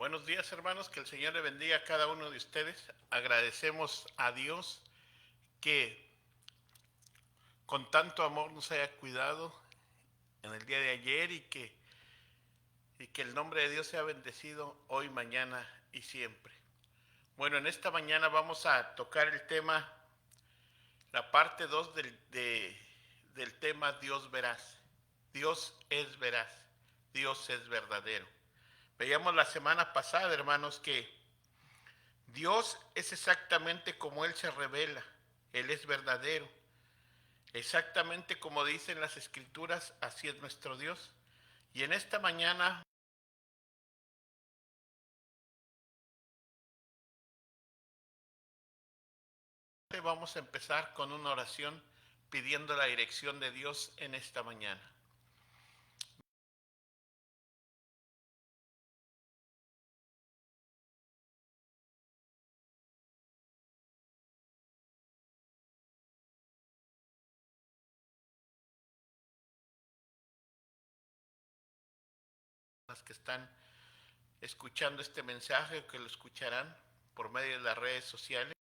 Buenos días, hermanos, que el Señor le bendiga a cada uno de ustedes. Agradecemos a Dios que con tanto amor nos haya cuidado en el día de ayer y que el nombre de Dios sea bendecido hoy, mañana y siempre. Bueno, en esta mañana vamos a tocar el tema, la parte 2 del tema Dios veraz. Dios es veraz, Dios es verdadero. Veíamos la semana pasada, hermanos, que Dios es exactamente como Él se revela. Él es verdadero. Exactamente como dicen las Escrituras, así es nuestro Dios. Y en esta mañana vamos a empezar con una oración pidiendo la dirección de Dios en esta mañana. Las que están escuchando este mensaje o que lo escucharán por medio de las redes sociales.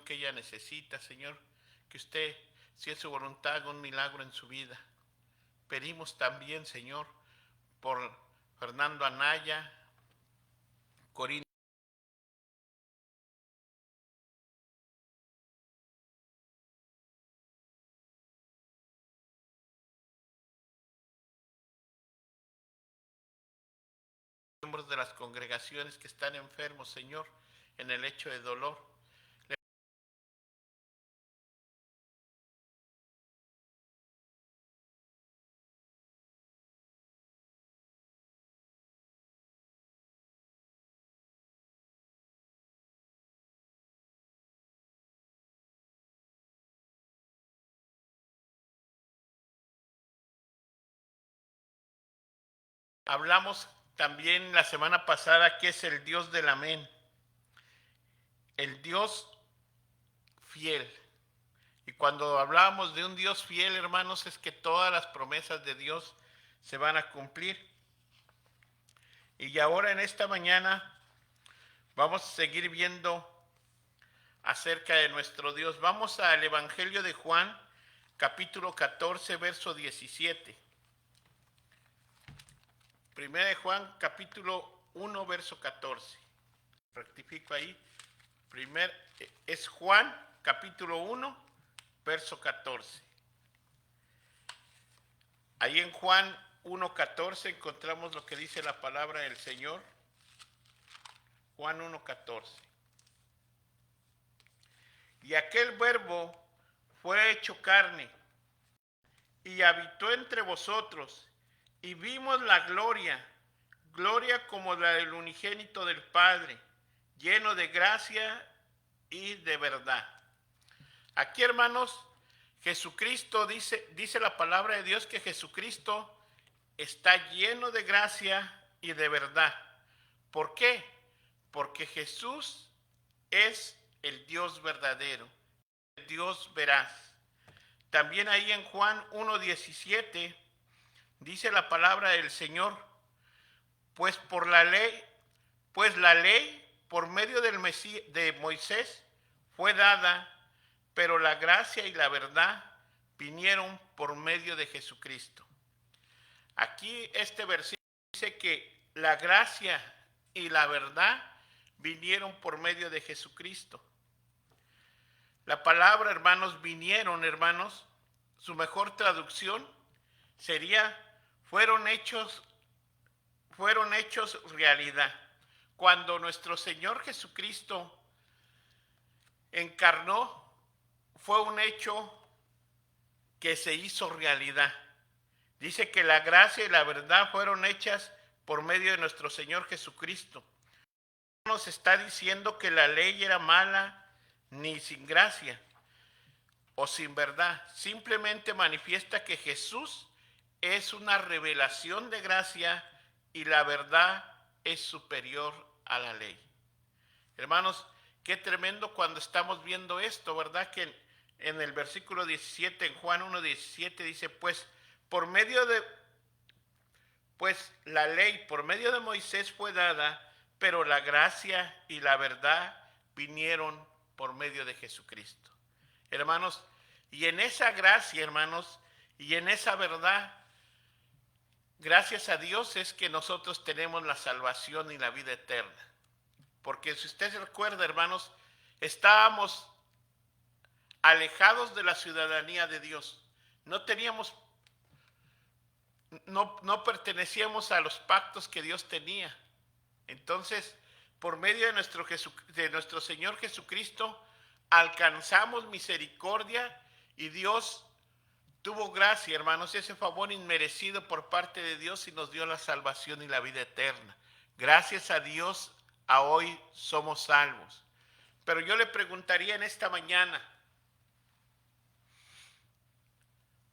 Que ella necesita, Señor, que usted, si es su voluntad, haga un milagro en su vida. Pedimos también, Señor, por Fernando Anaya, Corina, miembros de las congregaciones que están enfermos, Señor, en el lecho de dolor. Hablamos también la semana pasada que es el Dios del amén, el Dios fiel. Y cuando hablamos de un Dios fiel, hermanos, es que todas las promesas de Dios se van a cumplir. Y ahora en esta mañana vamos a seguir viendo acerca de nuestro Dios. Vamos al Evangelio de Juan, capítulo 14, verso 17. Primera de Juan, capítulo 1, verso 14. Rectifico ahí. Es Juan, capítulo 1, verso 14. Ahí en Juan 1:14 encontramos lo que dice la palabra del Señor. Juan 1:14. Y aquel verbo fue hecho carne y habitó entre vosotros, y vimos la gloria, gloria como la del unigénito del Padre, lleno de gracia y de verdad. Aquí, hermanos, Jesucristo dice la palabra de Dios que Jesucristo está lleno de gracia y de verdad. ¿Por qué? Porque Jesús es el Dios verdadero, el Dios veraz. También ahí en Juan 1:17 dice la palabra del Señor, pues la ley por medio de Moisés fue dada, pero la gracia y la verdad vinieron por medio de Jesucristo. Aquí este versículo dice que la gracia y la verdad vinieron por medio de Jesucristo. La palabra, hermanos, vinieron, hermanos, su mejor traducción sería fueron hechos realidad. Cuando nuestro Señor Jesucristo encarnó, fue un hecho que se hizo realidad. Dice que la gracia y la verdad fueron hechas por medio de nuestro Señor Jesucristo. No nos está diciendo que la ley era mala ni sin gracia o sin verdad. Simplemente manifiesta que Jesús es una revelación de gracia y la verdad es superior a la ley. Hermanos, qué tremendo cuando estamos viendo esto, ¿verdad? Que en el versículo 17, en Juan 1:17 dice, pues la ley por medio de Moisés fue dada, pero la gracia y la verdad vinieron por medio de Jesucristo. Hermanos, y en esa gracia, hermanos, y en esa verdad, gracias a Dios es que nosotros tenemos la salvación y la vida eterna. Porque si usted se recuerda, hermanos, estábamos alejados de la ciudadanía de Dios. No pertenecíamos a los pactos que Dios tenía. Entonces, por medio de nuestro Señor Jesucristo, alcanzamos misericordia y Dios tuvo gracia, hermanos, ese favor inmerecido por parte de Dios y nos dio la salvación y la vida eterna. Gracias a Dios, a hoy somos salvos. Pero yo le preguntaría en esta mañana,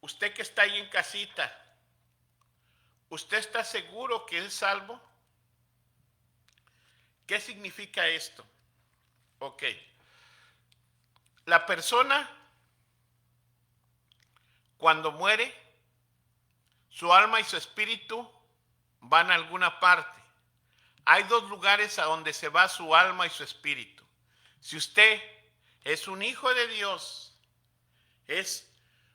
usted que está ahí en casita, ¿usted está seguro que es salvo? ¿Qué significa esto? Ok. La persona, cuando muere, su alma y su espíritu van a alguna parte. Hay dos lugares a donde se va su alma y su espíritu. Si usted es un hijo de Dios, es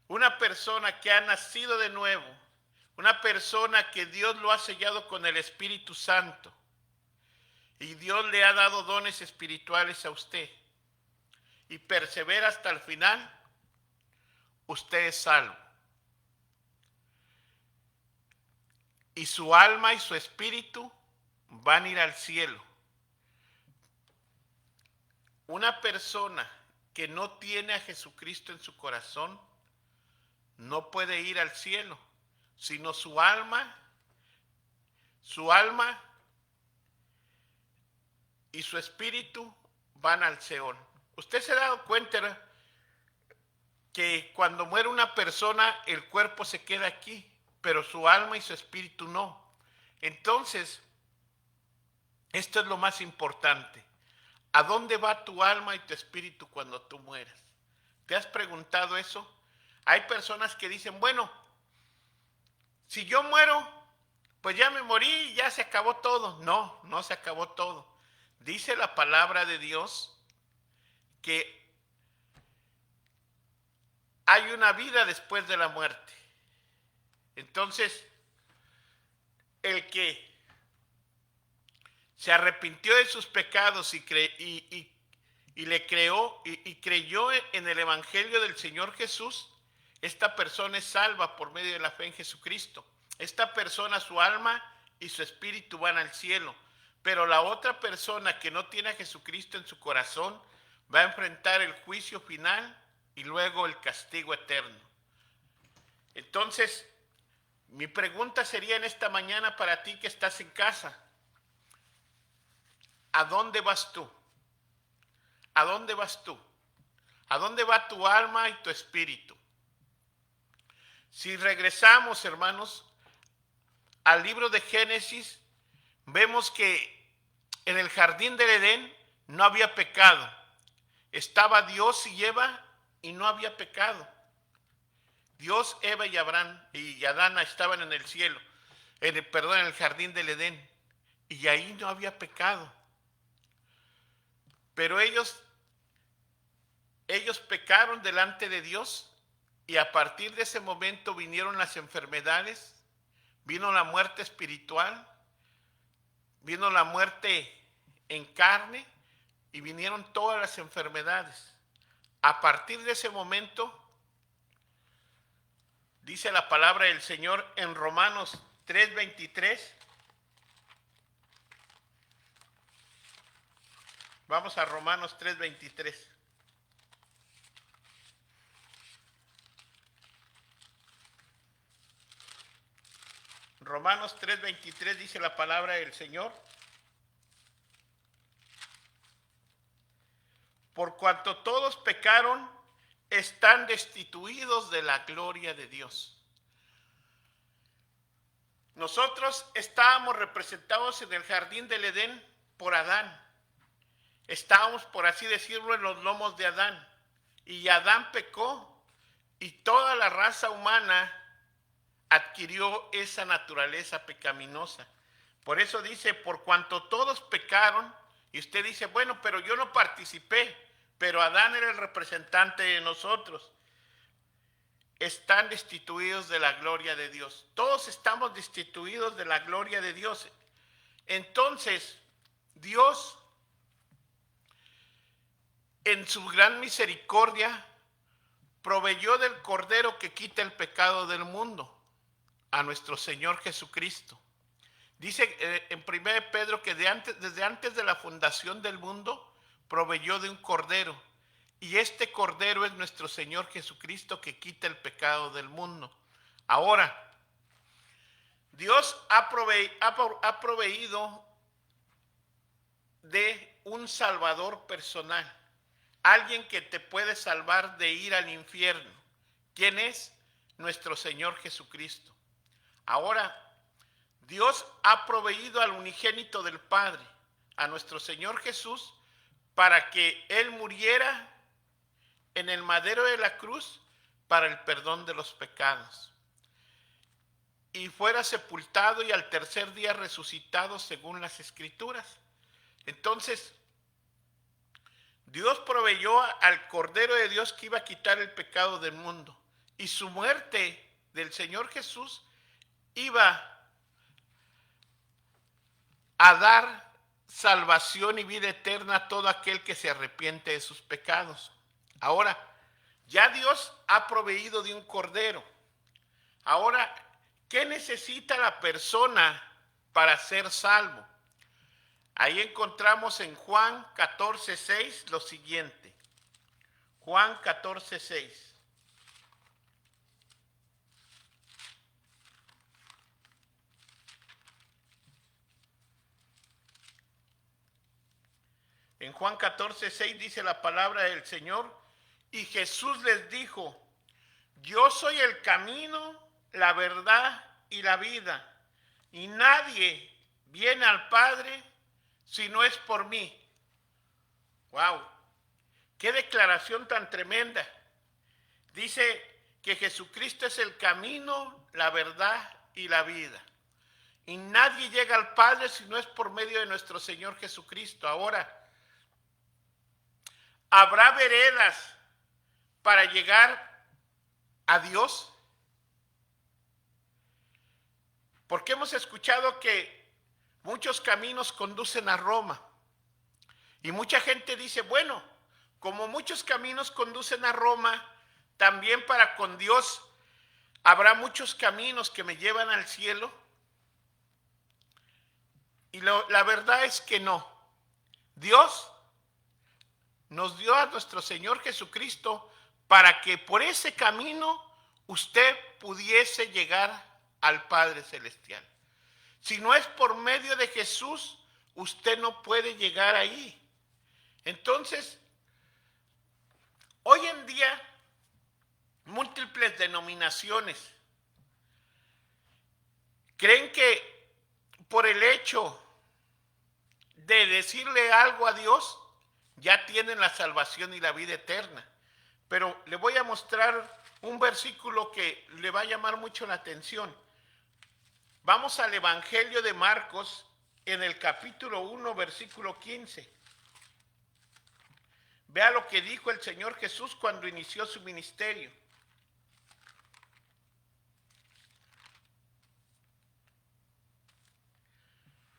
una persona que ha nacido de nuevo, una persona que Dios lo ha sellado con el Espíritu Santo y Dios le ha dado dones espirituales a usted y persevera hasta el final, usted es salvo. Y su alma y su espíritu van a ir al cielo. Una persona que no tiene a Jesucristo en su corazón no puede ir al cielo, sino su alma y su espíritu van al Seol. Usted se ha dado cuenta que cuando muere una persona el cuerpo se queda aquí, pero su alma y su espíritu no. Entonces, esto es lo más importante. ¿A dónde va tu alma y tu espíritu cuando tú mueras? ¿Te has preguntado eso? Hay personas que dicen, bueno, si yo muero, pues ya me morí y ya se acabó todo. No, no se acabó todo. Dice la palabra de Dios que hay una vida después de la muerte. Entonces, el que se arrepintió de sus pecados y creyó en el evangelio del Señor Jesús, esta persona es salva por medio de la fe en Jesucristo. Esta persona, su alma y su espíritu van al cielo. Pero la otra persona que no tiene a Jesucristo en su corazón va a enfrentar el juicio final y luego el castigo eterno. Entonces, mi pregunta sería en esta mañana para ti que estás en casa: ¿a dónde vas tú? ¿A dónde vas tú? ¿A dónde va tu alma y tu espíritu? Si regresamos, hermanos, al libro de Génesis, vemos que en el jardín del Edén no había pecado. Estaba Dios y Eva y no había pecado. Dios, Eva y Adán estaban en el cielo, en el jardín del Edén, y ahí no había pecado. Pero ellos pecaron delante de Dios y a partir de ese momento vinieron las enfermedades, vino la muerte espiritual, vino la muerte en carne y vinieron todas las enfermedades. A partir de ese momento, dice la palabra del Señor en Romanos 3:23. Vamos a Romanos 3:23. Romanos 3:23 dice la palabra del Señor: por cuanto todos pecaron, están destituidos de la gloria de Dios. Nosotros estábamos representados en el jardín del Edén por Adán. Estábamos, por así decirlo, en los lomos de Adán. y Adán pecó y toda la raza humana adquirió esa naturaleza pecaminosa. Por eso dice, por cuanto todos pecaron, y usted dice, bueno, pero yo no participé, pero Adán era el representante de nosotros. Están destituidos de la gloria de Dios. Todos estamos destituidos de la gloria de Dios. Entonces, Dios, en su gran misericordia, proveyó del Cordero que quita el pecado del mundo, a nuestro Señor Jesucristo. Dice en 1 Pedro que desde antes de la fundación del mundo, proveyó de un Cordero. Y este Cordero es nuestro Señor Jesucristo que quita el pecado del mundo. Ahora, Dios ha proveído de un Salvador personal. Alguien que te puede salvar de ir al infierno. ¿Quién es? Nuestro Señor Jesucristo. Ahora, Dios ha proveído al unigénito del Padre, a nuestro Señor Jesús, para que Él muriera en el madero de la cruz para el perdón de los pecados. Y fuera sepultado y al tercer día resucitado según las Escrituras. Entonces, Dios proveyó al Cordero de Dios que iba a quitar el pecado del mundo. Y su muerte del Señor Jesús iba a dar salvación y vida eterna a todo aquel que se arrepiente de sus pecados. Ahora, ya Dios ha proveído de un Cordero. Ahora, ¿qué necesita la persona para ser salvo? Ahí encontramos en Juan 14:6 lo siguiente. Juan 14:6. En Juan 14:6 dice la palabra del Señor, y Jesús les dijo, yo soy el camino, la verdad y la vida, y nadie viene al Padre si no es por mí. ¡Wow! ¡Qué declaración tan tremenda! Dice que Jesucristo es el camino, la verdad y la vida. Y nadie llega al Padre si no es por medio de nuestro Señor Jesucristo. Ahora, ¿habrá veredas para llegar a Dios? Porque hemos escuchado que muchos caminos conducen a Roma. Y mucha gente dice, bueno, como muchos caminos conducen a Roma, también para con Dios habrá muchos caminos que me llevan al cielo. Y la verdad es que no. Dios nos dio a nuestro Señor Jesucristo para que por ese camino usted pudiese llegar al Padre Celestial. Si no es por medio de Jesús, usted no puede llegar ahí. Entonces, hoy en día, múltiples denominaciones creen que por el hecho de decirle algo a Dios, ya tienen la salvación y la vida eterna. Pero le voy a mostrar un versículo que le va a llamar mucho la atención. Vamos al Evangelio de Marcos en el capítulo 1, versículo 15. Vea lo que dijo el Señor Jesús cuando inició su ministerio.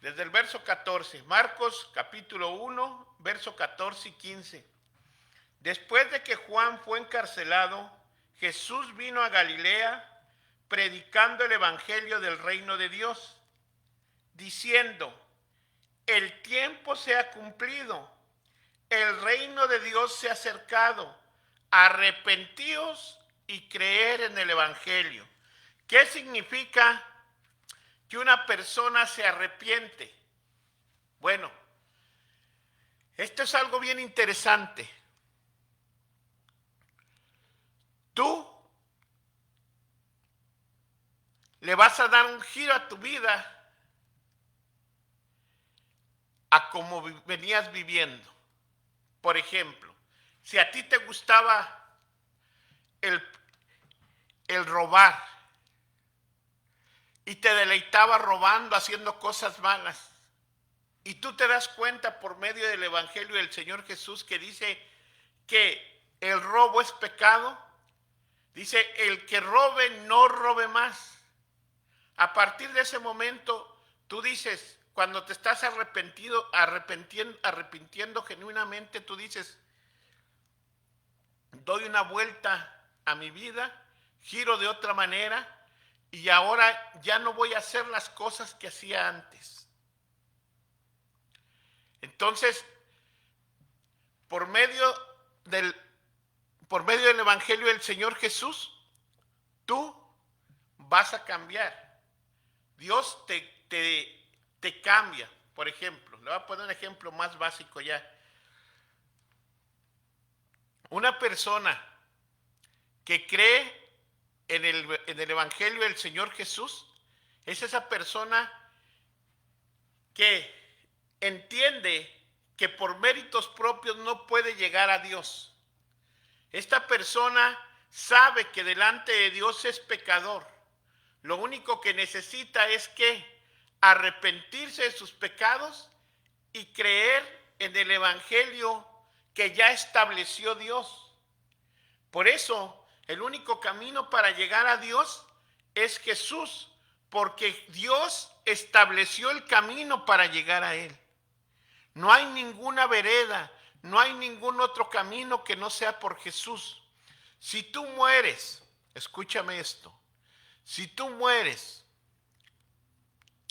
Desde el verso 14, Marcos capítulo 1, verso 14 y 15. Después de que Juan fue encarcelado, Jesús vino a Galilea predicando el evangelio del reino de Dios, diciendo, el tiempo se ha cumplido, el reino de Dios se ha acercado, arrepentíos y creer en el evangelio. ¿Qué significa que una persona se arrepiente? Bueno, esto es algo bien interesante. Tú le vas a dar un giro a tu vida a como venías viviendo. Por ejemplo, Si a ti te gustaba el, el robar y te deleitaba robando, haciendo cosas malas, y tú te das cuenta por medio del Evangelio del Señor Jesús que dice que el robo es pecado, dice, el que robe no robe más. A partir de ese momento, tú dices, cuando te estás arrepintiendo genuinamente, tú dices, doy una vuelta a mi vida, giro de otra manera y ahora ya no voy a hacer las cosas que hacía antes. Entonces, por medio del Evangelio del Señor Jesús, tú vas a cambiar. Dios te cambia. Por ejemplo, le voy a poner un ejemplo más básico ya. Una persona que cree en el Evangelio del Señor Jesús es esa persona que entiende que por méritos propios no puede llegar a Dios. Esta persona sabe que delante de Dios es pecador. Lo único que necesita es que arrepentirse de sus pecados y creer en el Evangelio que ya estableció Dios. Por eso, el único camino para llegar a Dios es Jesús, porque Dios estableció el camino para llegar a Él. No hay ninguna vereda, no hay ningún otro camino que no sea por Jesús. Si tú mueres, escúchame esto, si tú mueres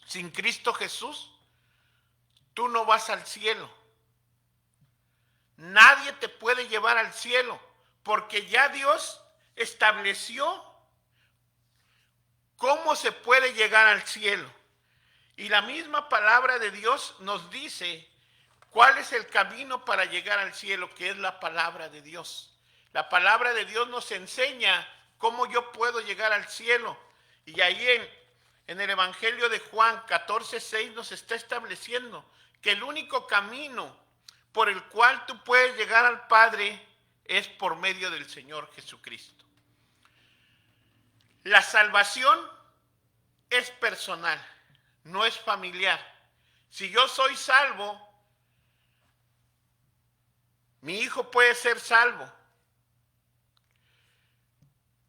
sin Cristo Jesús, tú no vas al cielo. Nadie te puede llevar al cielo, porque ya Dios estableció cómo se puede llegar al cielo. Y la misma palabra de Dios nos dice cuál es el camino para llegar al cielo, que es la palabra de Dios. La palabra de Dios nos enseña cómo yo puedo llegar al cielo. Y ahí en el Evangelio de Juan 14:6 nos está estableciendo que el único camino por el cual tú puedes llegar al Padre es por medio del Señor Jesucristo. La salvación es personal, no es familiar. Si yo soy salvo, mi hijo puede ser salvo.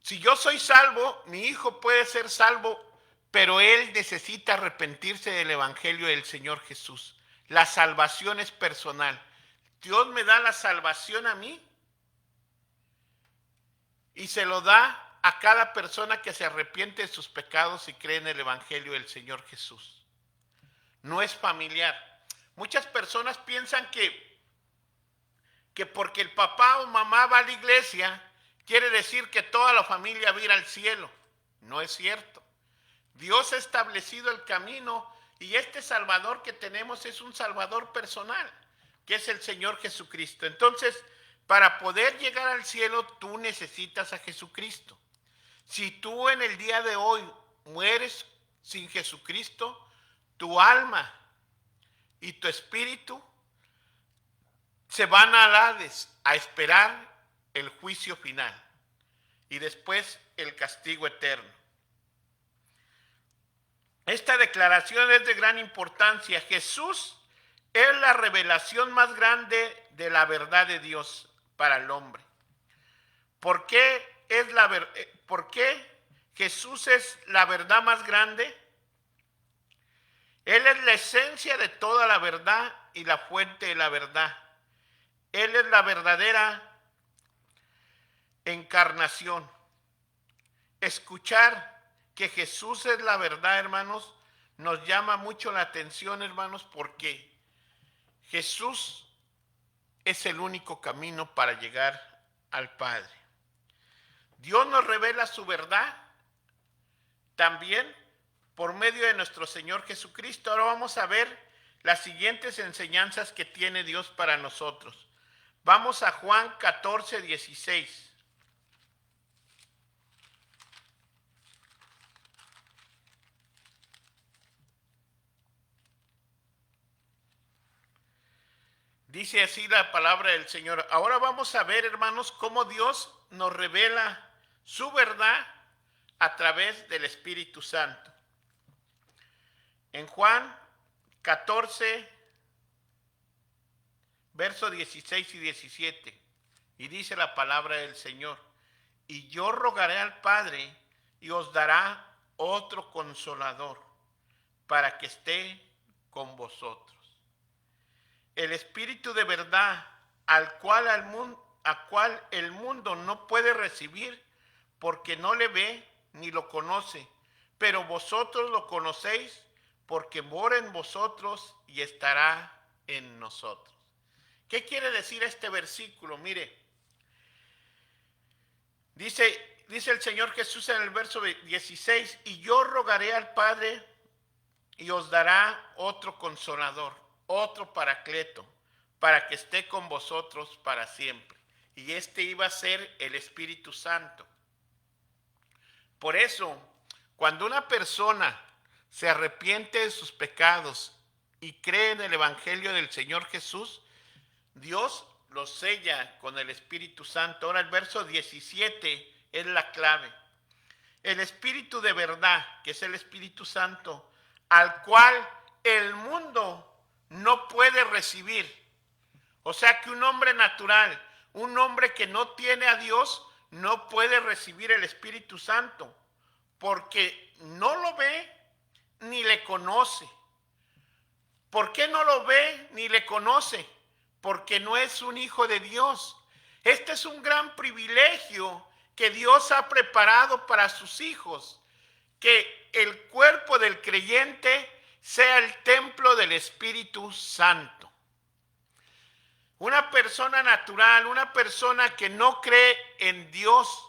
Si yo soy salvo, mi hijo puede ser salvo, pero él necesita arrepentirse del Evangelio del Señor Jesús. La salvación es personal. Dios me da la salvación a mí y se lo da a cada persona que se arrepiente de sus pecados y cree en el Evangelio del Señor Jesús. No es familiar. Muchas personas piensan que porque el papá o mamá va a la iglesia, quiere decir que toda la familia va a ir al cielo. No es cierto. Dios ha establecido el camino y este Salvador que tenemos es un Salvador personal, que es el Señor Jesucristo. Entonces, para poder llegar al cielo, tú necesitas a Jesucristo. Si tú en el día de hoy mueres sin Jesucristo, tu alma y tu espíritu se van al Hades a esperar el juicio final y después el castigo eterno. Esta declaración es de gran importancia. Jesús es la revelación más grande de la verdad de Dios para el hombre. ¿Por qué Jesús es la verdad más grande? Él es la esencia de toda la verdad y la fuente de la verdad. Él es la verdadera encarnación. Escuchar que Jesús es la verdad, hermanos, nos llama mucho la atención, hermanos, porque Jesús es el único camino para llegar al Padre. Dios nos revela su verdad también por medio de nuestro Señor Jesucristo. Ahora vamos a ver las siguientes enseñanzas que tiene Dios para nosotros. Vamos a Juan 14:16. Dice así la palabra del Señor. Ahora vamos a ver, hermanos, cómo Dios nos revela su verdad a través del Espíritu Santo. En Juan 14, versos 16 y 17, y dice la palabra del Señor: y yo rogaré al Padre y os dará otro consolador para que esté con vosotros. El Espíritu de verdad, al cual el mundo no puede recibir porque no le ve ni lo conoce, pero vosotros lo conocéis porque mora en vosotros y estará en nosotros. ¿Qué quiere decir este versículo? Mire, dice el Señor Jesús en el verso 16: y yo rogaré al Padre y os dará otro consolador, otro paracleto, para que esté con vosotros para siempre. Y este iba a ser el Espíritu Santo. Por eso, cuando una persona se arrepiente de sus pecados y cree en el Evangelio del Señor Jesús, Dios lo sella con el Espíritu Santo. Ahora el verso 17 es la clave. El Espíritu de verdad, que es el Espíritu Santo, al cual el mundo no puede recibir. O sea que un hombre natural, un hombre que no tiene a Dios, no puede recibir el Espíritu Santo, porque no lo ve ni le conoce. ¿Por qué no lo ve ni le conoce? Porque no es un hijo de Dios. Este es un gran privilegio que Dios ha preparado para sus hijos, que el cuerpo del creyente sea el templo del Espíritu Santo. Una persona natural, una persona que no cree en Dios,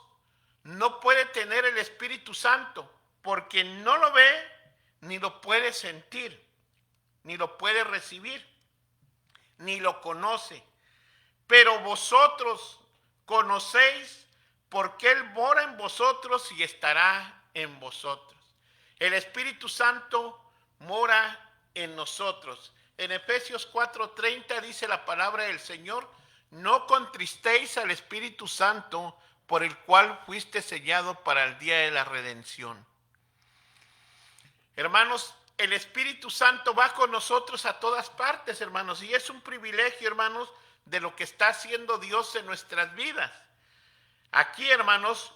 no puede tener el Espíritu Santo, porque no lo ve, ni lo puede sentir, ni lo puede recibir, ni lo conoce. Pero vosotros conocéis, porque Él mora en vosotros y estará en vosotros. El Espíritu Santo mora en nosotros. En Efesios 4:30 dice la palabra del Señor: no contristéis al Espíritu Santo, por el cual fuiste sellado para el día de la redención. Hermanos, el Espíritu Santo va con nosotros a todas partes, hermanos, y es un privilegio, hermanos, de lo que está haciendo Dios en nuestras vidas. Aquí, hermanos,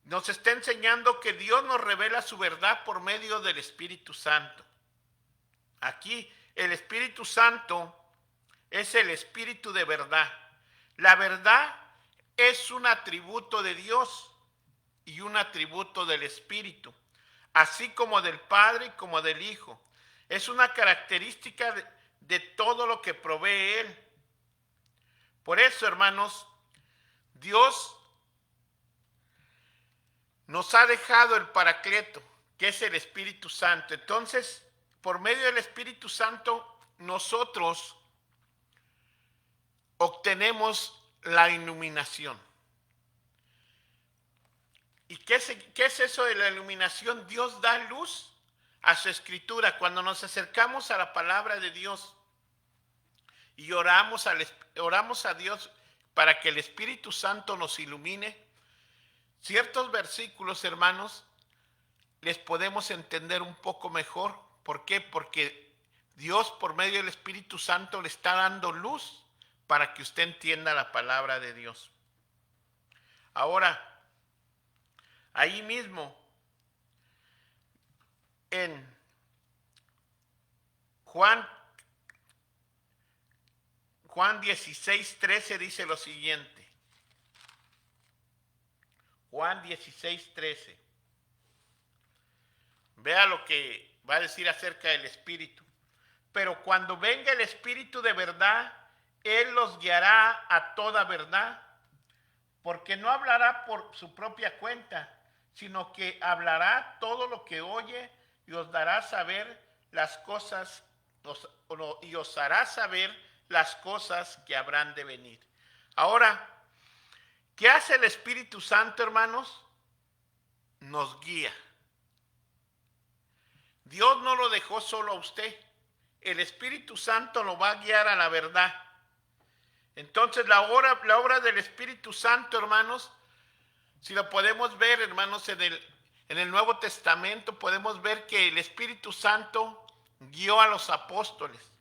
nos está enseñando que Dios nos revela su verdad por medio del Espíritu Santo. Aquí el Espíritu Santo es el Espíritu de verdad. La verdad es un atributo de Dios y un atributo del Espíritu, así como del Padre y como del Hijo. Es una característica de todo lo que provee Él. Por eso, hermanos, Dios nos ha dejado el Paracleto, que es el Espíritu Santo. Entonces, por medio del Espíritu Santo, nosotros obtenemos la iluminación. ¿Y qué es eso de la iluminación? Dios da luz a su Escritura. Cuando nos acercamos a la palabra de Dios y oramos a Dios para que el Espíritu Santo nos ilumine, ciertos versículos, hermanos, les podemos entender un poco mejor. ¿Por qué? Porque Dios, por medio del Espíritu Santo, le está dando luz para que usted entienda la palabra de Dios. Ahora, ahí mismo, en Juan 16:13 dice lo siguiente. Juan 16:13. Vea lo que va a decir acerca del Espíritu. Pero cuando venga el Espíritu de verdad, Él los guiará a toda verdad, porque no hablará por su propia cuenta, sino que hablará todo lo que oye y os dará a saber las cosas, y os hará saber las cosas que habrán de venir. Ahora, ¿qué hace el Espíritu Santo, hermanos? Nos guía. Dios no lo dejó solo a usted. El Espíritu Santo lo va a guiar a la verdad. Entonces la obra del Espíritu Santo, hermanos, si lo podemos ver, hermanos, en el Nuevo Testamento, podemos ver que el Espíritu Santo guió a los apóstoles.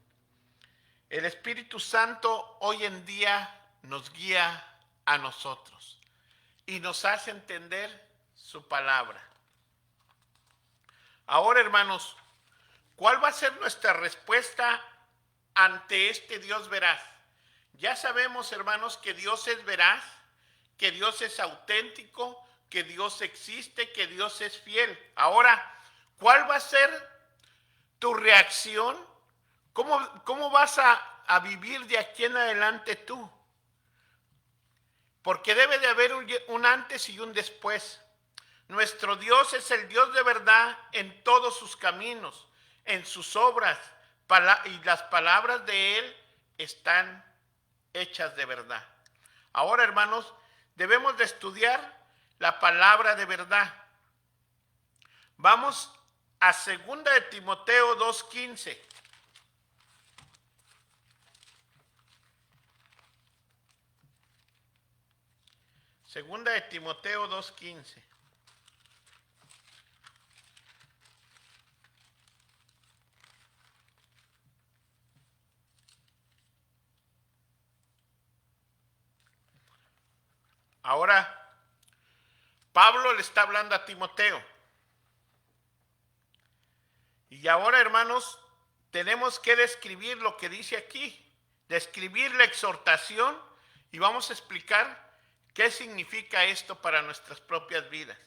El Espíritu Santo hoy en día nos guía a nosotros y nos hace entender su palabra. Ahora, hermanos, ¿cuál va a ser nuestra respuesta ante este Dios veraz? Ya sabemos, hermanos, que Dios es veraz, que Dios es auténtico, que Dios existe, que Dios es fiel. Ahora, ¿cuál va a ser tu reacción? ¿Cómo vas a vivir de aquí en adelante tú? Porque debe de haber un antes y un después. Nuestro Dios es el Dios de verdad en todos sus caminos, en sus obras, y las palabras de Él están hechas de verdad. Ahora, hermanos, debemos de estudiar la palabra de verdad. Vamos a 2 de Timoteo 2:15. Segunda de Timoteo 2:15. Ahora, Pablo le está hablando a Timoteo. Y ahora, hermanos, tenemos que describir lo que dice aquí, describir la exhortación, y vamos a explicar qué significa esto para nuestras propias vidas.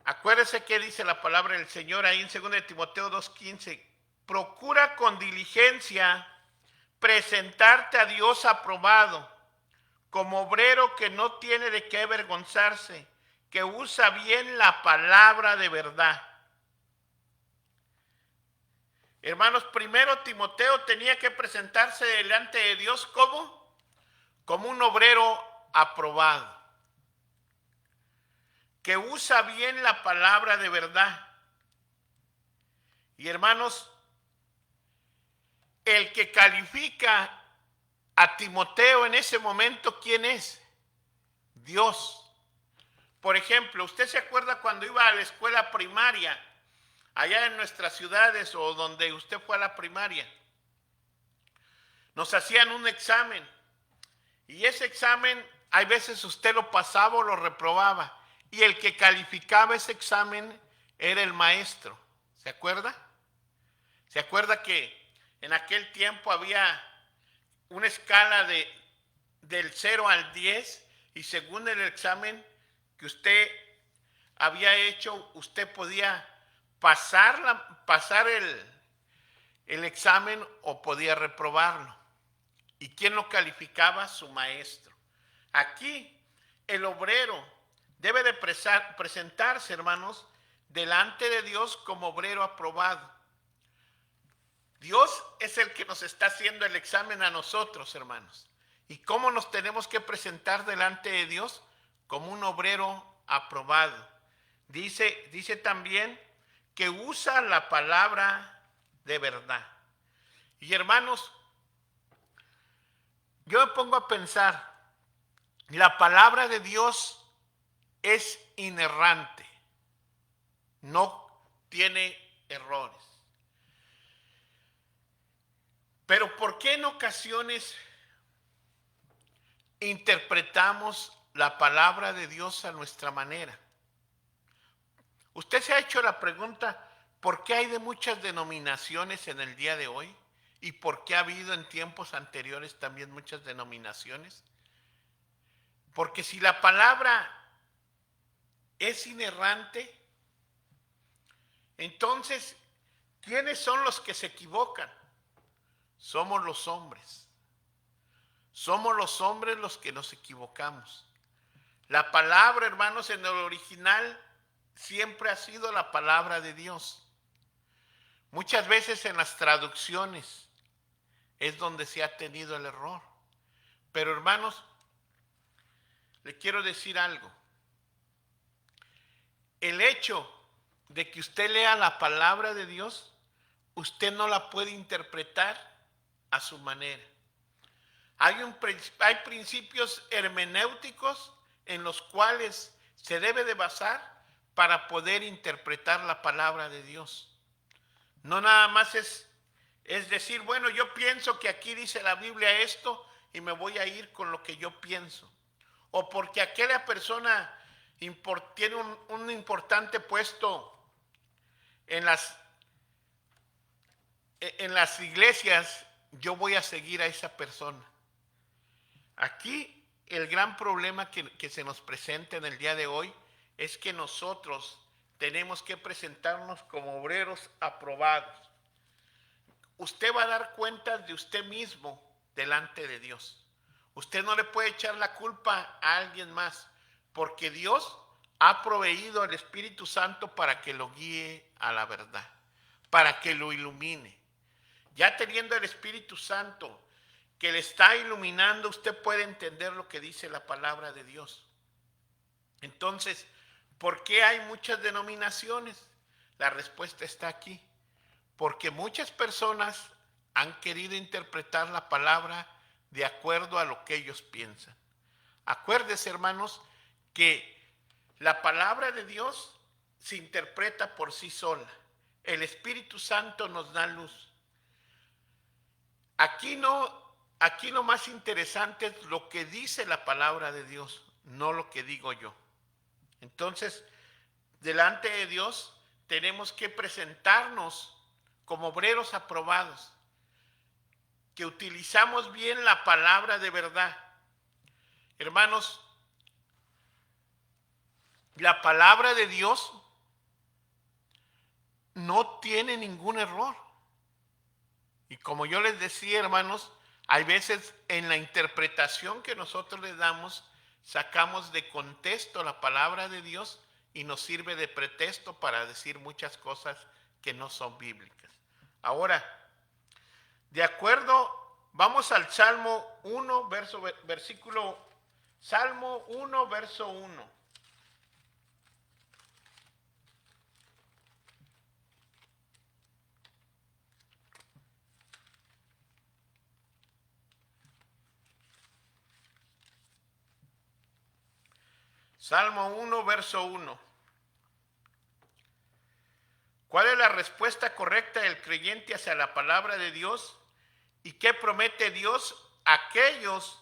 Acuérdese que dice la palabra del Señor ahí en 2 de Timoteo 2:15. Procura con diligencia presentarte a Dios aprobado, como obrero que no tiene de qué avergonzarse, que usa bien la palabra de verdad. Hermanos, primero Timoteo tenía que presentarse delante de Dios como un obrero aprobado, que usa bien la palabra de verdad. Y hermanos, el que califica a Timoteo en ese momento, ¿quién es? Dios. Por ejemplo, ¿usted se acuerda cuando iba a la escuela primaria, allá en nuestras ciudades o donde usted fue a la primaria? Nos hacían un examen y ese examen, hay veces usted lo pasaba o lo reprobaba, y el que calificaba ese examen era el maestro. ¿Se acuerda? ¿Se acuerda que en aquel tiempo había una escala del 0 al 10 y según el examen que usted había hecho, usted podía pasar el examen o podía reprobarlo? ¿Y quién lo calificaba? Su maestro. Aquí el obrero debe de presentarse, hermanos, delante de Dios como obrero aprobado. Dios es el que nos está haciendo el examen a nosotros, hermanos. ¿Y cómo nos tenemos que presentar delante de Dios? Como un obrero aprobado. Dice también que usa la palabra de verdad. Y hermanos, yo me pongo a pensar, la palabra de Dios es inerrante, no tiene errores. Pero ¿por qué en ocasiones interpretamos la palabra de Dios a nuestra manera? ¿Usted se ha hecho la pregunta, ¿por qué hay de muchas denominaciones en el día de hoy? ¿Y por qué ha habido en tiempos anteriores también muchas denominaciones? Porque si la palabra es inerrante, entonces, ¿quiénes son los que se equivocan? Somos los hombres. Somos los hombres los que nos equivocamos. La palabra, hermanos, en el original siempre ha sido la palabra de Dios. Muchas veces en las traducciones es donde se ha tenido el error. Pero, hermanos, le quiero decir algo. El hecho de que usted lea la palabra de Dios, usted no la puede interpretar a su manera. Hay principios hermenéuticos en los cuales se debe de basar para poder interpretar la palabra de Dios. No nada más es decir, bueno, yo pienso que aquí dice la Biblia esto y me voy a ir con lo que yo pienso. O porque aquella persona tiene un importante puesto en las iglesias, yo voy a seguir a esa persona. Aquí el gran problema que se nos presenta en el día de hoy es que nosotros tenemos que presentarnos como obreros aprobados. Usted va a dar cuenta de usted mismo delante de Dios. Usted no le puede echar la culpa a alguien más, porque Dios ha proveído al Espíritu Santo para que lo guíe a la verdad, para que lo ilumine. Ya teniendo el Espíritu Santo que le está iluminando, usted puede entender lo que dice la palabra de Dios. Entonces, ¿por qué hay muchas denominaciones? La respuesta está aquí. Porque muchas personas han querido interpretar la palabra de acuerdo a lo que ellos piensan. Acuérdense, hermanos, que la palabra de Dios se interpreta por sí sola. El Espíritu Santo nos da luz. Aquí lo más interesante es lo que dice la palabra de Dios, no lo que digo yo. Entonces, delante de Dios tenemos que presentarnos como obreros aprobados, que utilizamos bien la palabra de verdad. Hermanos, la palabra de Dios no tiene ningún error. Y como yo les decía, hermanos, hay veces en la interpretación que nosotros le damos, sacamos de contexto la palabra de Dios y nos sirve de pretexto para decir muchas cosas que no son bíblicas. Ahora, de acuerdo, vamos al Salmo 1, Salmo 1, verso 1. Salmo 1, verso 1. ¿Cuál es la respuesta correcta del creyente hacia la palabra de Dios? ¿Y qué promete Dios a aquellos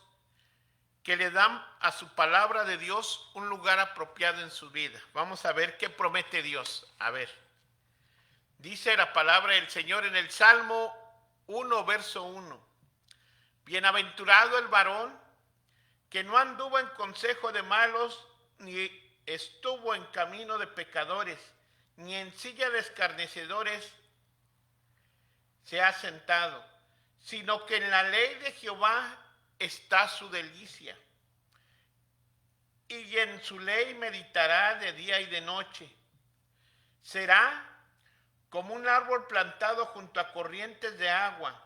que le dan a su palabra de Dios un lugar apropiado en su vida? Vamos a ver qué promete Dios. A ver, dice la palabra del Señor en el Salmo 1, verso 1. Bienaventurado el varón que no anduvo en consejo de malos, ni estuvo en camino de pecadores, ni en silla de escarnecedores se ha sentado, sino que en la ley de Jehová está su delicia, y en su ley meditará de día y de noche. Será como un árbol plantado junto a corrientes de agua,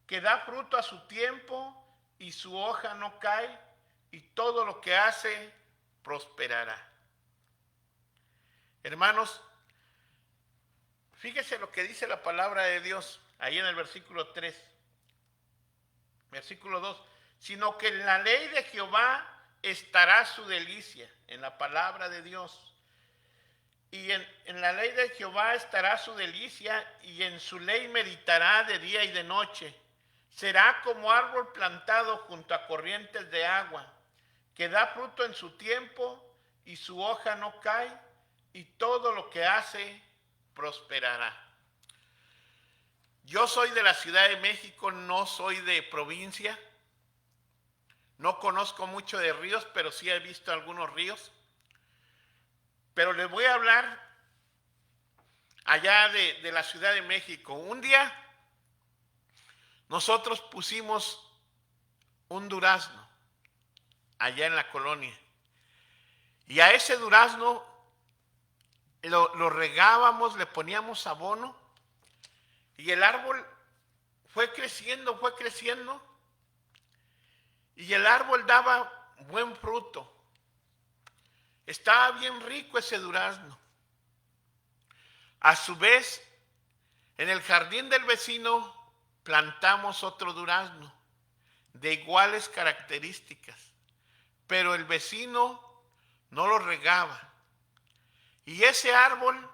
que da fruto a su tiempo y su hoja no cae, y todo lo que hace prosperará. Hermanos, fíjese lo que dice la palabra de Dios ahí en el versículo 3. Versículo 2. Sino que en la ley de Jehová estará su delicia, en la palabra de Dios. Y en la ley de Jehová estará su delicia, y en su ley meditará de día y de noche. Será como árbol plantado junto a corrientes de agua, que da fruto en su tiempo y su hoja no cae, y todo lo que hace prosperará. Yo soy de la Ciudad de México, no soy de provincia. No conozco mucho de ríos, pero sí he visto algunos ríos. Pero les voy a hablar allá de la Ciudad de México. Un día nosotros pusimos un durazno allá en la colonia. Y a ese durazno lo regábamos, le poníamos abono, y el árbol fue creciendo, y el árbol daba buen fruto. Estaba bien rico ese durazno. A su vez, en el jardín del vecino plantamos otro durazno de iguales características, pero el vecino no lo regaba. Y ese árbol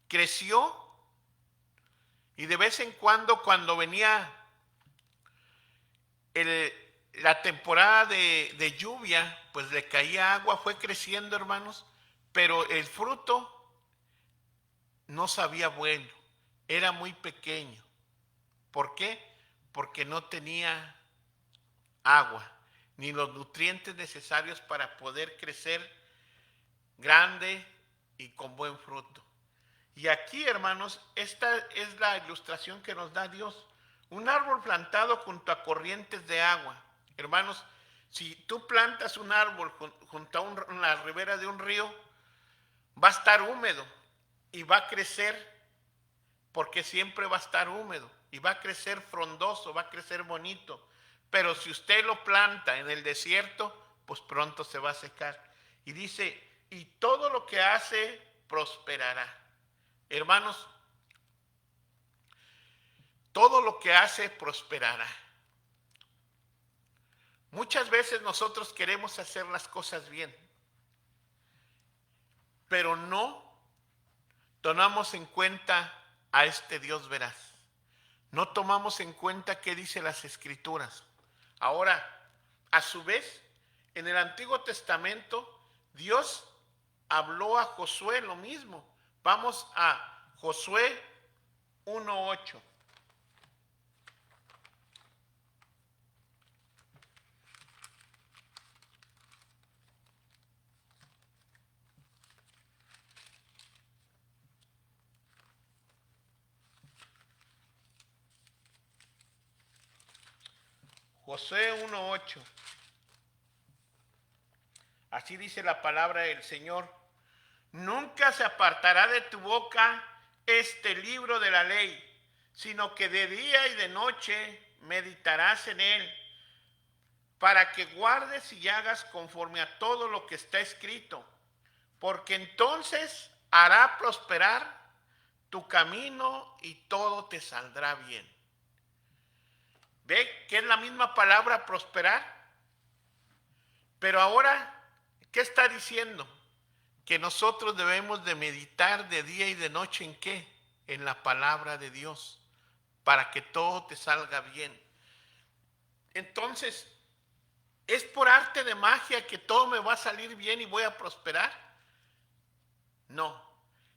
creció y de vez en cuando venía la temporada de lluvia, pues le caía agua, fue creciendo, hermanos, pero el fruto no sabía bueno, era muy pequeño. ¿Por qué? Porque no tenía agua, ni los nutrientes necesarios para poder crecer grande y con buen fruto. Y aquí, hermanos, esta es la ilustración que nos da Dios. Un árbol plantado junto a corrientes de agua. Hermanos, si tú plantas un árbol junto a la ribera de un río, va a estar húmedo y va a crecer, porque siempre va a estar húmedo y va a crecer frondoso, va a crecer bonito. Pero si usted lo planta en el desierto, pues pronto se va a secar. Y dice, y todo lo que hace prosperará. Hermanos, todo lo que hace prosperará. Muchas veces nosotros queremos hacer las cosas bien, pero no tomamos en cuenta a este Dios veraz. No tomamos en cuenta qué dice las Escrituras. Ahora, a su vez, en el Antiguo Testamento, Dios habló a Josué lo mismo. Vamos a Josué 1:8. Josué 1:8. Así dice la palabra del Señor. Nunca se apartará de tu boca este libro de la ley, sino que de día y de noche meditarás en él, para que guardes y hagas conforme a todo lo que está escrito, porque entonces hará prosperar tu camino y todo te saldrá bien. ¿Ve que es la misma palabra prosperar? Pero ahora, ¿qué está diciendo? Que nosotros debemos de meditar de día y de noche ¿en qué? En la palabra de Dios, para que todo te salga bien. Entonces, ¿es por arte de magia que todo me va a salir bien y voy a prosperar? No,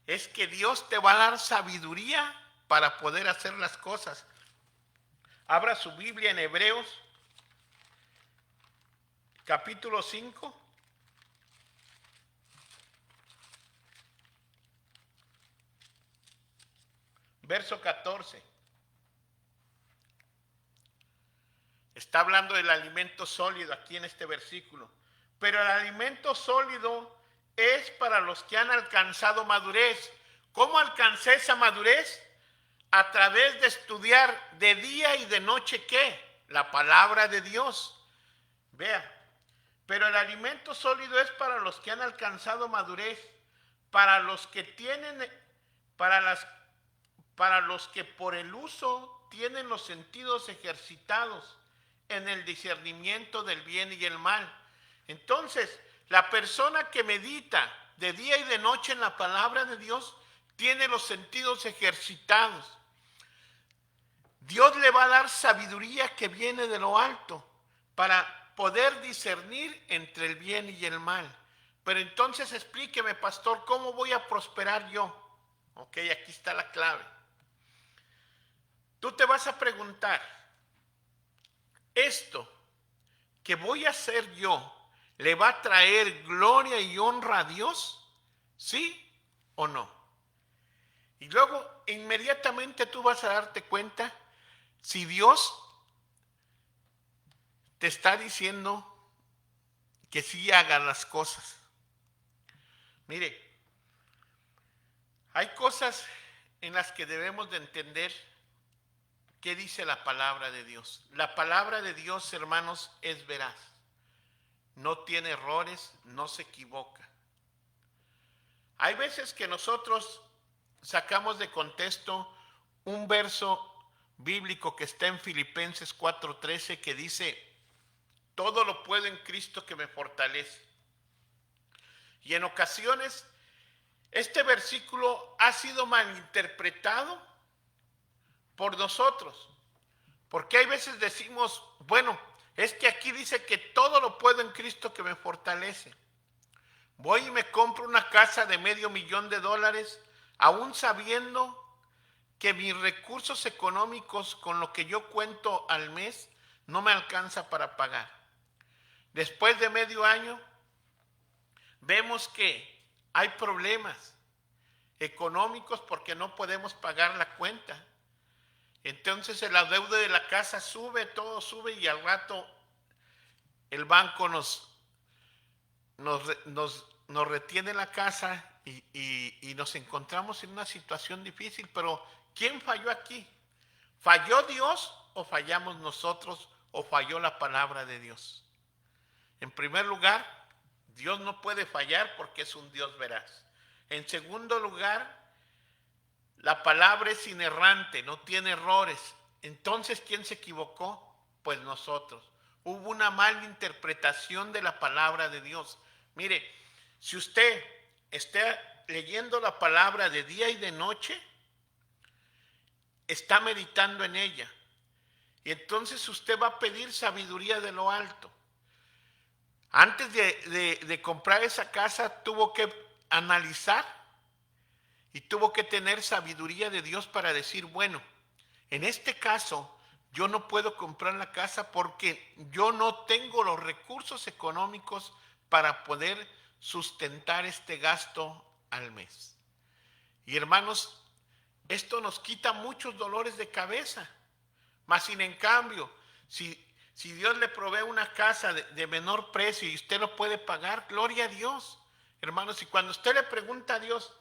es que Dios te va a dar sabiduría para poder hacer las cosas. Abra su Biblia en Hebreos, capítulo 5. Verso 14. Está hablando del alimento sólido aquí en este versículo. Pero el alimento sólido es para los que han alcanzado madurez. ¿Cómo alcancé esa madurez? A través de estudiar de día y de noche, ¿qué? La palabra de Dios. Vea. Pero el alimento sólido es para los que han alcanzado madurez, para los que tienen, para los que por el uso tienen los sentidos ejercitados en el discernimiento del bien y el mal. Entonces, la persona que medita de día y de noche en la palabra de Dios tiene los sentidos ejercitados. Dios le va a dar sabiduría que viene de lo alto para poder discernir entre el bien y el mal. Pero entonces explíqueme, pastor, ¿cómo voy a prosperar yo? Ok, aquí está la clave. Tú te vas a preguntar, ¿esto que voy a hacer yo le va a traer gloria y honra a Dios? ¿Sí o no? Y luego inmediatamente tú vas a darte cuenta si Dios te está diciendo que sí hagas las cosas. Mire, hay cosas en las que debemos de entender qué dice la palabra de Dios. La palabra de Dios, hermanos, es veraz. No tiene errores, no se equivoca. Hay veces que nosotros sacamos de contexto un verso bíblico que está en Filipenses 4:13 que dice, todo lo puedo en Cristo que me fortalece. Y en ocasiones este versículo ha sido malinterpretado por nosotros, porque hay veces decimos, bueno, es que aquí dice que todo lo puedo en Cristo que me fortalece. Voy y me compro una casa de $500,000, aún sabiendo que mis recursos económicos con lo que yo cuento al mes no me alcanza para pagar. Después de medio año, vemos que hay problemas económicos porque no podemos pagar la cuenta. Entonces el adeudo de la casa sube, todo sube y al rato el banco nos retiene la casa y nos encontramos en una situación difícil. Pero ¿quién falló aquí? ¿Falló Dios o fallamos nosotros o falló la palabra de Dios? En primer lugar, Dios no puede fallar porque es un Dios veraz. En segundo lugar, la palabra es inerrante, no tiene errores. Entonces, ¿quién se equivocó? Pues nosotros. Hubo una mala interpretación de la palabra de Dios. Mire, si usted está leyendo la palabra de día y de noche, está meditando en ella. Y entonces usted va a pedir sabiduría de lo alto. Antes de comprar esa casa, tuvo que analizar y tuvo que tener sabiduría de Dios para decir, bueno, en este caso, yo no puedo comprar la casa porque yo no tengo los recursos económicos para poder sustentar este gasto al mes. Y hermanos, esto nos quita muchos dolores de cabeza. Mas sin en cambio, si Dios le provee una casa de menor precio y usted lo puede pagar, gloria a Dios. Hermanos, y cuando usted le pregunta a Dios,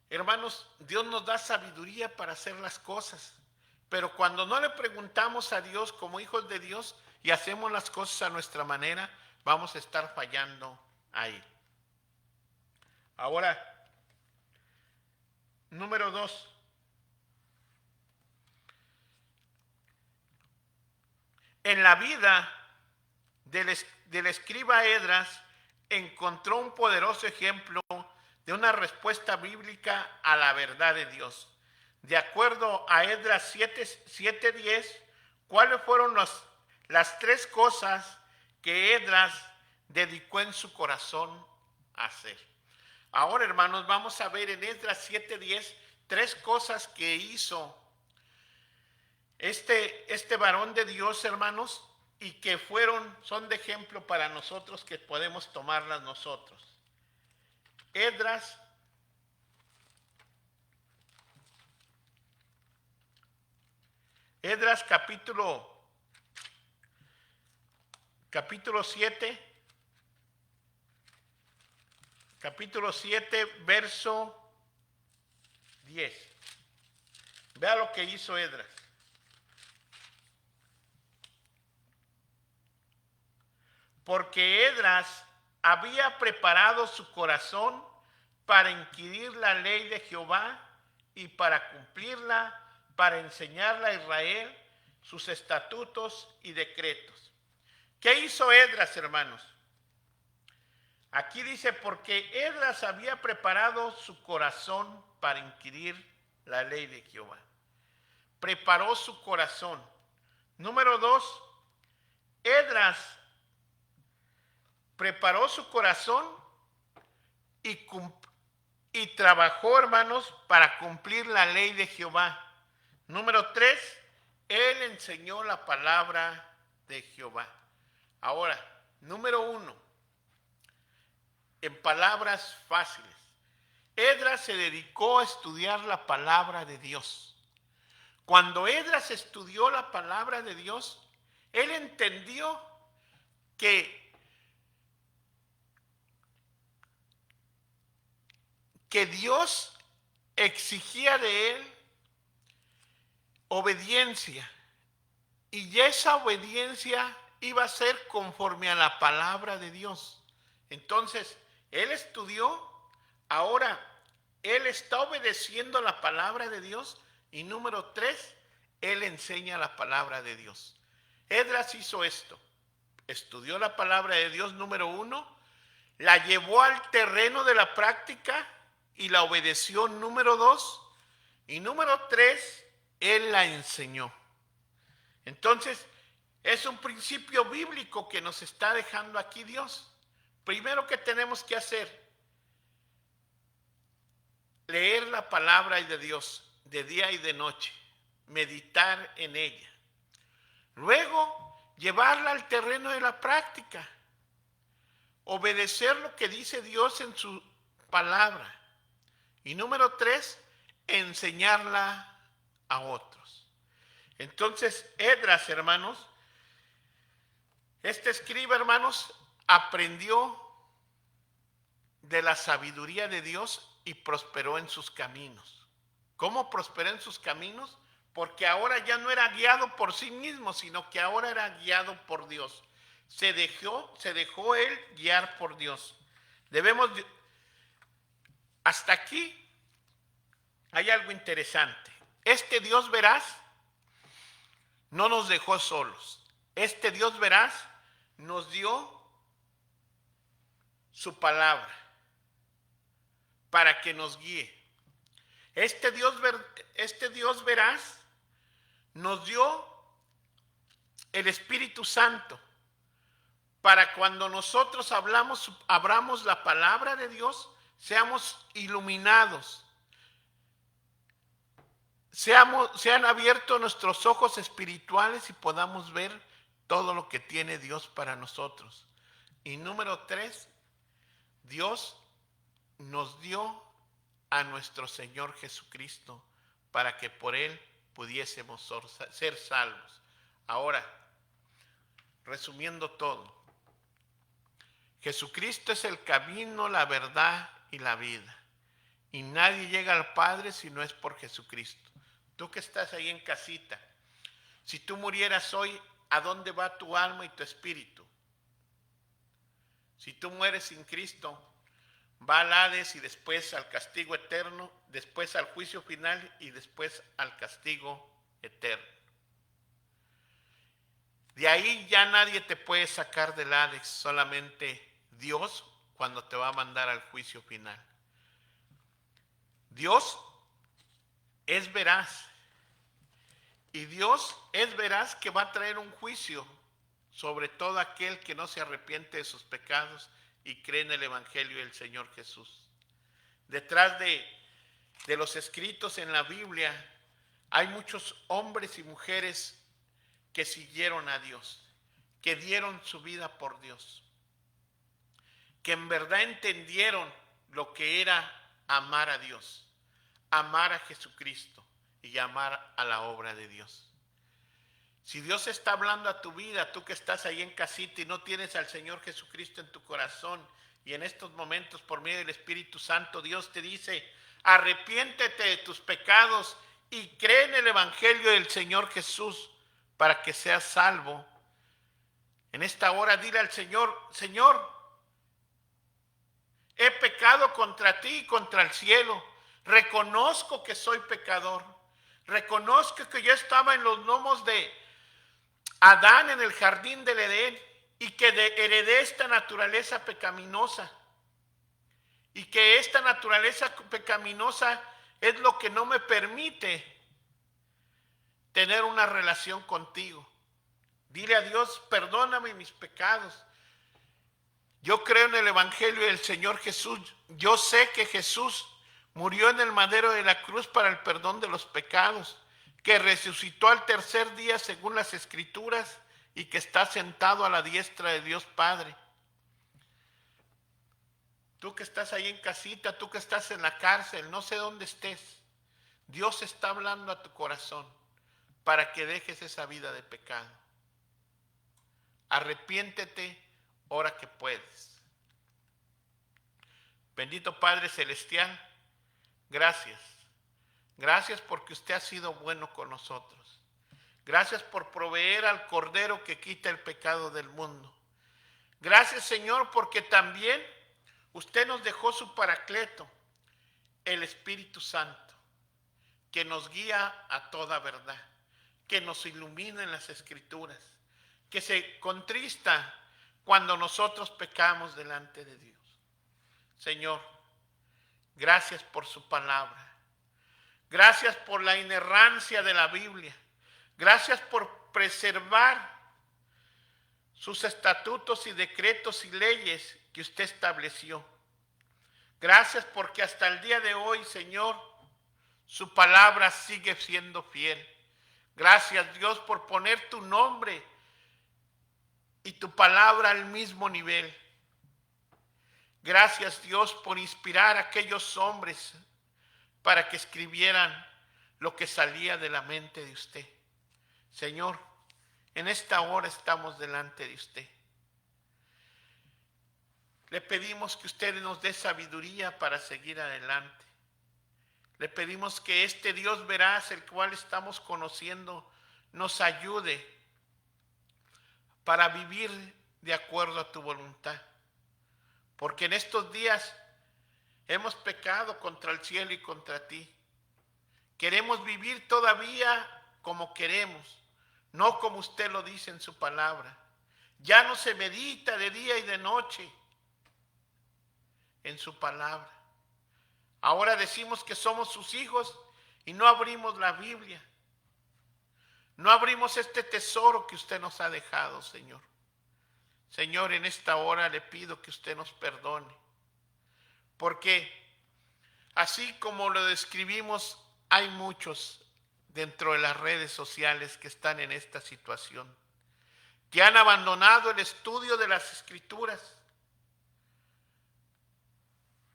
hermanos, Dios nos da sabiduría para hacer las cosas. Pero cuando no le preguntamos a Dios como hijos de Dios y hacemos las cosas a nuestra manera, vamos a estar fallando ahí. Ahora, número 2. En la vida del escriba Esdras encontró un poderoso ejemplo de una respuesta bíblica a la verdad de Dios. De acuerdo a Esdras 7:10, ¿cuáles fueron las tres cosas que Esdras dedicó en su corazón a hacer? Ahora, hermanos, vamos a ver en Esdras 7:10 tres cosas que hizo este varón de Dios, hermanos, y que son de ejemplo para nosotros, que podemos tomarlas nosotros. Esdras capítulo 7, verso 10. Vea lo que hizo Esdras. Porque Esdras había preparado su corazón para inquirir la ley de Jehová y para cumplirla, para enseñarle a Israel sus estatutos y decretos. ¿Qué hizo Esdras, hermanos? Aquí dice, porque Esdras había preparado su corazón para inquirir la ley de Jehová. Preparó su corazón. Número 2, Esdras preparó su corazón y trabajó, hermanos, para cumplir la ley de Jehová. Número 3, él enseñó la palabra de Jehová. Ahora, número 1, en palabras fáciles, Esdras se dedicó a estudiar la palabra de Dios. Cuando Esdras estudió la palabra de Dios, él entendió que Dios exigía de él obediencia, y esa obediencia iba a ser conforme a la palabra de Dios. Entonces, él estudió, ahora él está obedeciendo la palabra de Dios. Y número 3, él enseña la palabra de Dios. Esdras hizo esto. Estudió la palabra de Dios, número 1, la llevó al terreno de la práctica y la obedeció, número 2, y número 3, él la enseñó. Entonces, es un principio bíblico que nos está dejando aquí Dios. Primero que tenemos que hacer, leer la palabra de Dios de día y de noche, meditar en ella. Luego, llevarla al terreno de la práctica, obedecer lo que dice Dios en su palabra. Y número 3, enseñarla a otros. Entonces, Esdras, hermanos, este escriba, hermanos, aprendió de la sabiduría de Dios y prosperó en sus caminos. ¿Cómo prosperó en sus caminos? Porque ahora ya no era guiado por sí mismo, sino que ahora era guiado por Dios. Se dejó él guiar por Dios. Hasta aquí hay algo interesante. Este Dios veraz no nos dejó solos. Este Dios veraz nos dio su palabra para que nos guíe. Este Dios veraz nos dio el Espíritu Santo para cuando nosotros abramos la palabra de Dios, seamos iluminados, sean abiertos nuestros ojos espirituales y podamos ver todo lo que tiene Dios para nosotros. Y número 3, Dios nos dio a nuestro Señor Jesucristo para que por Él pudiésemos ser salvos. Ahora, resumiendo todo, Jesucristo es el camino, la verdad y la vida. Y nadie llega al Padre si no es por Jesucristo. Tú que estás ahí en casita, si tú murieras hoy, ¿a dónde va tu alma y tu espíritu? Si tú mueres sin Cristo, va al Hades y después al castigo eterno, después al juicio final y después al castigo eterno. De ahí ya nadie te puede sacar del Hades, solamente Dios cuando te va a mandar al juicio final. Dios es veraz. Y Dios es veraz que va a traer un juicio sobre todo aquel que no se arrepiente de sus pecados y cree en el Evangelio del Señor Jesús. Detrás de los escritos en la Biblia hay muchos hombres y mujeres que siguieron a Dios, que dieron su vida por Dios, que en verdad entendieron lo que era amar a Dios, amar a Jesucristo y amar a la obra de Dios. Si Dios está hablando a tu vida, tú que estás ahí en casita y no tienes al Señor Jesucristo en tu corazón, y en estos momentos por medio del Espíritu Santo Dios te dice, arrepiéntete de tus pecados y cree en el Evangelio del Señor Jesús para que seas salvo. En esta hora dile al Señor, Señor, he pecado contra ti y contra el cielo. Reconozco que soy pecador. Reconozco que yo estaba en los lomos de Adán en el jardín del Edén y que heredé esta naturaleza pecaminosa. Y que esta naturaleza pecaminosa es lo que no me permite tener una relación contigo. Dile a Dios, perdóname mis pecados. Yo creo en el Evangelio del Señor Jesús. Yo sé que Jesús murió en el madero de la cruz para el perdón de los pecados, que resucitó al tercer día según las Escrituras y que está sentado a la diestra de Dios Padre. Tú que estás ahí en casita, tú que estás en la cárcel, no sé dónde estés, Dios está hablando a tu corazón para que dejes esa vida de pecado. Arrepiéntete ahora que puedes. Bendito Padre Celestial, gracias. Gracias porque usted ha sido bueno con nosotros. Gracias por proveer al Cordero que quita el pecado del mundo. Gracias, Señor, porque también usted nos dejó su Paracleto, el Espíritu Santo, que nos guía a toda verdad, que nos ilumina en las Escrituras, que se contrista cuando nosotros pecamos delante de Dios. Señor, gracias por su palabra. Gracias por la inerrancia de la Biblia. Gracias por preservar sus estatutos y decretos y leyes que usted estableció. Gracias porque hasta el día de hoy, Señor, su palabra sigue siendo fiel. Gracias, Dios, por poner tu nombre y tu palabra al mismo nivel. Gracias, Dios, por inspirar a aquellos hombres para que escribieran lo que salía de la mente de usted. Señor, en esta hora estamos delante de usted. Le pedimos que usted nos dé sabiduría para seguir adelante. Le pedimos que este Dios veraz, el cual estamos conociendo, nos ayude para vivir de acuerdo a tu voluntad. Porque en estos días hemos pecado contra el cielo y contra ti. Queremos vivir todavía como queremos, no como usted lo dice en su palabra. Ya no se medita de día y de noche en su palabra. Ahora decimos que somos sus hijos y no abrimos la Biblia. No abrimos este tesoro que usted nos ha dejado, Señor. Señor, en esta hora le pido que usted nos perdone. Porque así como lo describimos, hay muchos dentro de las redes sociales que están en esta situación, que han abandonado el estudio de las Escrituras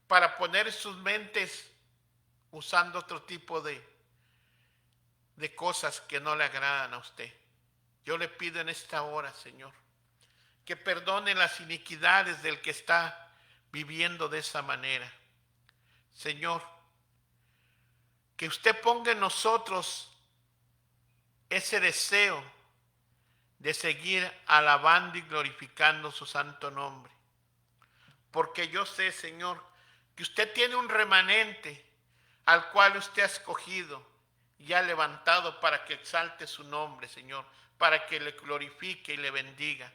para poner sus mentes usando otro tipo de cosas que no le agradan a usted. Yo le pido en esta hora, Señor, que perdone las iniquidades del que está viviendo de esa manera. Señor, que usted ponga en nosotros ese deseo de seguir alabando y glorificando su santo nombre. Porque yo sé, Señor, que usted tiene un remanente al cual usted ha escogido y ha levantado para que exalte su nombre, Señor, para que le glorifique y le bendiga.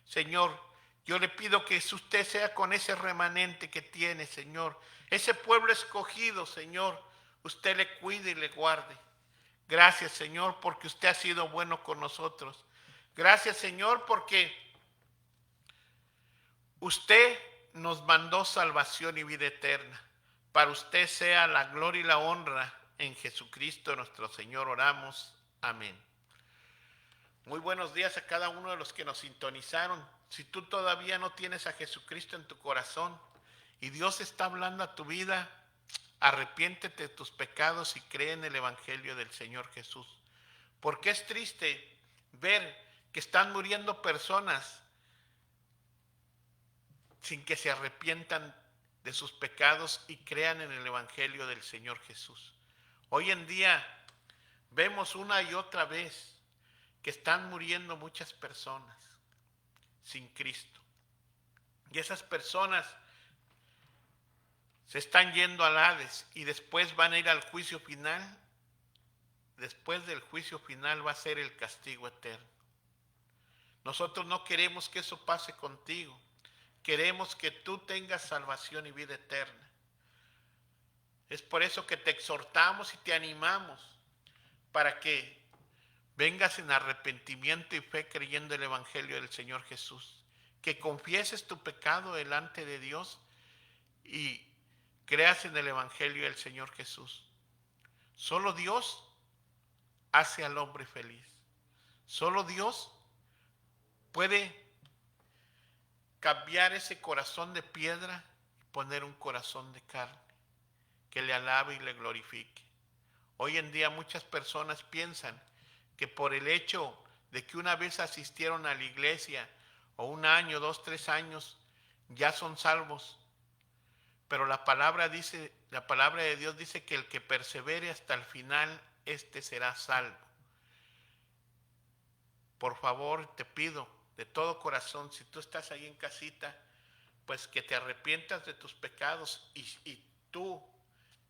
Señor, yo le pido que usted sea con ese remanente que tiene, Señor, ese pueblo escogido, Señor, usted le cuide y le guarde. Gracias, Señor, porque usted ha sido bueno con nosotros. Gracias, Señor, porque usted nos mandó salvación y vida eterna. Para usted sea la gloria y la honra en Jesucristo nuestro Señor. Oramos. Amén. Muy buenos días a cada uno de los que nos sintonizaron. Si tú todavía no tienes a Jesucristo en tu corazón y Dios está hablando a tu vida, arrepiéntete de tus pecados y cree en el Evangelio del Señor Jesús. Porque es triste ver que están muriendo personas sin que se arrepientan de sus pecados y crean en el Evangelio del Señor Jesús. Hoy en día vemos una y otra vez que están muriendo muchas personas sin Cristo. Y esas personas se están yendo al Hades y después van a ir al juicio final. Después del juicio final va a ser el castigo eterno. Nosotros no queremos que eso pase contigo. Queremos que tú tengas salvación y vida eterna. Es por eso que te exhortamos y te animamos para que vengas en arrepentimiento y fe creyendo el Evangelio del Señor Jesús. Que confieses tu pecado delante de Dios y creas en el Evangelio del Señor Jesús. Solo Dios hace al hombre feliz. Solo Dios puede cambiar ese corazón de piedra y poner un corazón de carne que le alabe y le glorifique. Hoy en día muchas personas piensan que por el hecho de que una vez asistieron a la iglesia o un año, 2, 3 años, ya son salvos. Pero la palabra de Dios dice que el que persevere hasta el final, éste será salvo. Por favor, te pido de todo corazón, si tú estás ahí en casita, pues que te arrepientas de tus pecados y tú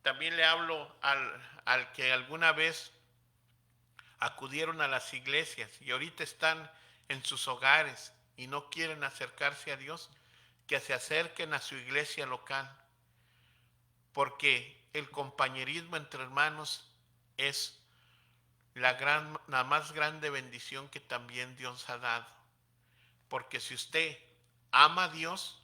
también le hablo al que alguna vez acudieron a las iglesias y ahorita están en sus hogares y no quieren acercarse a Dios, que se acerquen a su iglesia local, porque el compañerismo entre hermanos es la más grande bendición que también Dios ha dado. Porque si usted ama a Dios,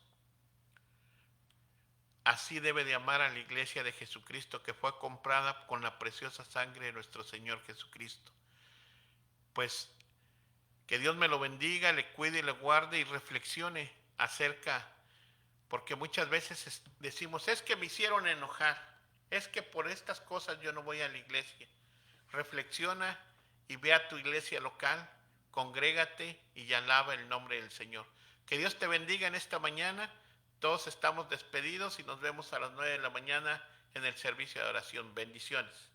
así debe de amar a la iglesia de Jesucristo, que fue comprada con la preciosa sangre de nuestro Señor Jesucristo. Pues que Dios me lo bendiga, le cuide y le guarde y reflexione acerca, porque muchas veces decimos, es que me hicieron enojar, es que por estas cosas yo no voy a la iglesia. Reflexiona y ve a tu iglesia local, congrégate y alaba el nombre del Señor. Que Dios te bendiga en esta mañana. Todos estamos despedidos y nos vemos a las 9 de la mañana en el servicio de oración. Bendiciones.